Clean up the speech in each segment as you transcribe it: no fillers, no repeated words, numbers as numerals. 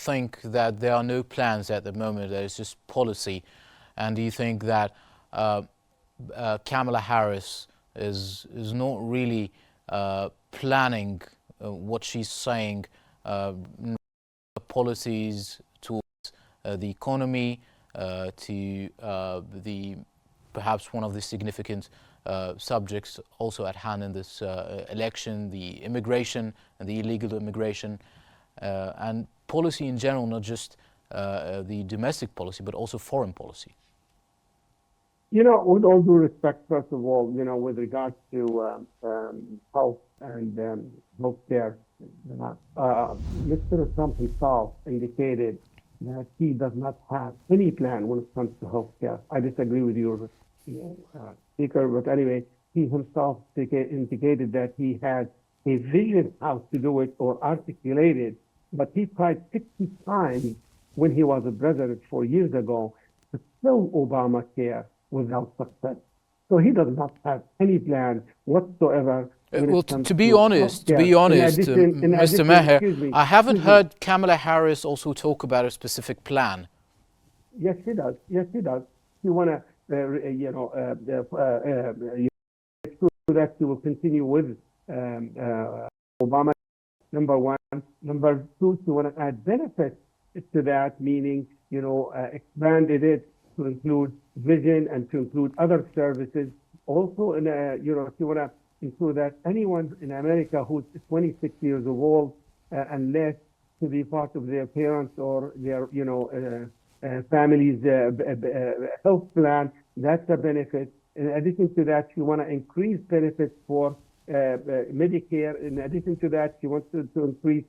think that there are no plans at the moment, that it's just policy? And do you think that Kamala Harris is not really planning what she's saying, policies towards the economy, to the perhaps one of the significant subjects also at hand in this election, the immigration and the illegal immigration, and policy in general, not just the domestic policy, but also foreign policy? With all due respect, first of all, with regards to health and healthcare, Mr. Trump himself indicated that he does not have any plan when it comes to healthcare. I disagree with your speaker, but anyway, he himself indicated that he had a vision how to do it or articulated, but he tried 60 times when he was a president 4 years ago to kill Obamacare without success. So he does not have any plan whatsoever. Well, to be honest, Mr. Maher, I haven't heard Kamala Harris also talk about a specific plan. Yes, she does. Yes, she does. She want to, that she will continue with Obama. Number one. Number two, she want to add benefits to that, meaning, expanded it to include vision and to include other services. Also, she want to include that anyone in America who's 26 years old and less to be part of their parents or their, family's health plan. That's a benefit. In addition to that, she want to increase benefits for Medicare. In addition to that, she wants to increase,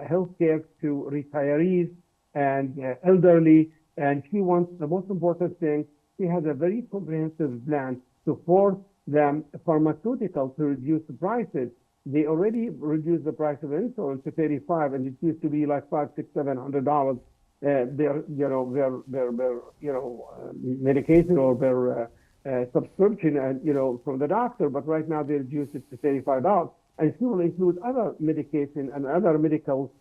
health care to retirees and elderly. And she wants, the most important thing, she has a very comprehensive plan to force them pharmaceutical to reduce the prices. They already reduced the price of insulin to $35, and it used to be like $500, $600, $700. Their medication or their subscription, and from the doctor. But right now they reduced it to $35, and she will include other medication and other medical,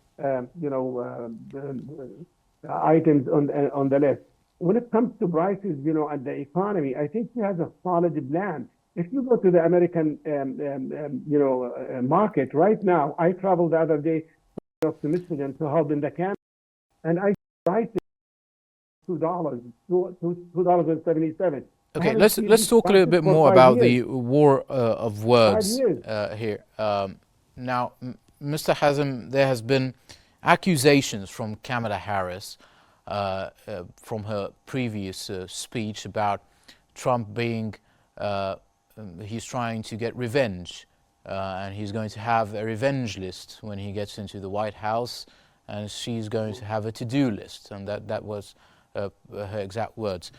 items on the list. When it comes to prices, and the economy, I think she has a solid plan. If you go to the American, market right now, I traveled the other day to Michigan to help in the camp, and I priced $2.77. Okay, let's talk a little bit more about the war of words here. Now, Mr. Hazem, there has been accusations from Kamala Harris from her previous speech about Trump being, he's trying to get revenge, and he's going to have a revenge list when he gets into the White House, and she's going to have a to-do list, and that was her exact words.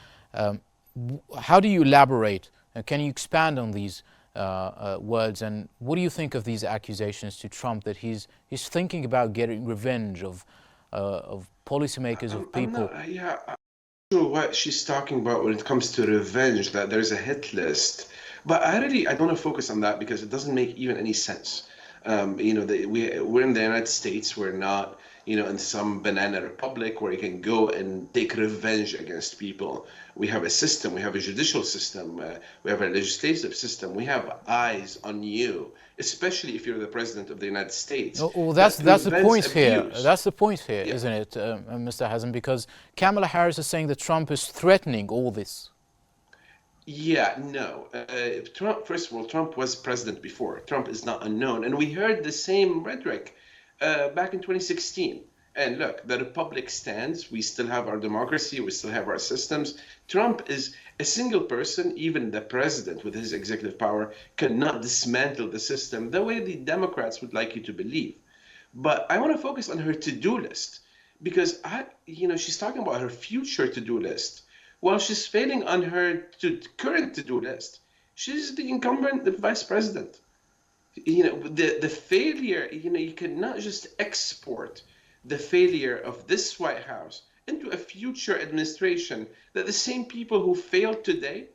How do you elaborate? Can you expand on these words, and what do you think of these accusations to Trump that he's thinking about getting revenge of policymakers, of people? I'm not sure what she's talking about when it comes to revenge, that there's a hit list. But I don't want to focus on that because it doesn't make even any sense. We're in the United States. We're not, in some banana republic where you can go and take revenge against people. We have a system. We have a judicial system. We have a legislative system. We have eyes on you, especially if you're the president of the United States. Well, that's the point here. That's the point here, isn't it, Mr. Hazem? Because Kamala Harris is saying that Trump is threatening all this. Yeah, no. Trump, first of all, Trump was president before. Trump is not unknown. And we heard the same rhetoric back in 2016. And look, the republic stands. We still have our democracy. We still have our systems. Trump is a single person. Even the president with his executive power cannot dismantle the system the way the Democrats would like you to believe. But I want to focus on her to-do list because she's talking about her future to-do list. While she's failing on her current to-do list, she's the incumbent vice president. The failure, you cannot just export the failure of this White House into a future administration that the same people who failed today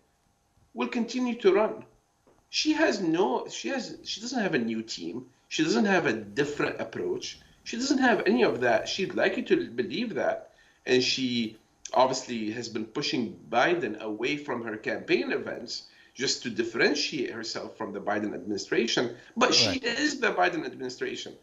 will continue to run. She doesn't have a new team. She doesn't have a different approach. She doesn't have any of that. She'd like you to believe that. And she obviously has been pushing Biden away from her campaign events just to differentiate herself from the Biden administration. But she Right. is the Biden administration.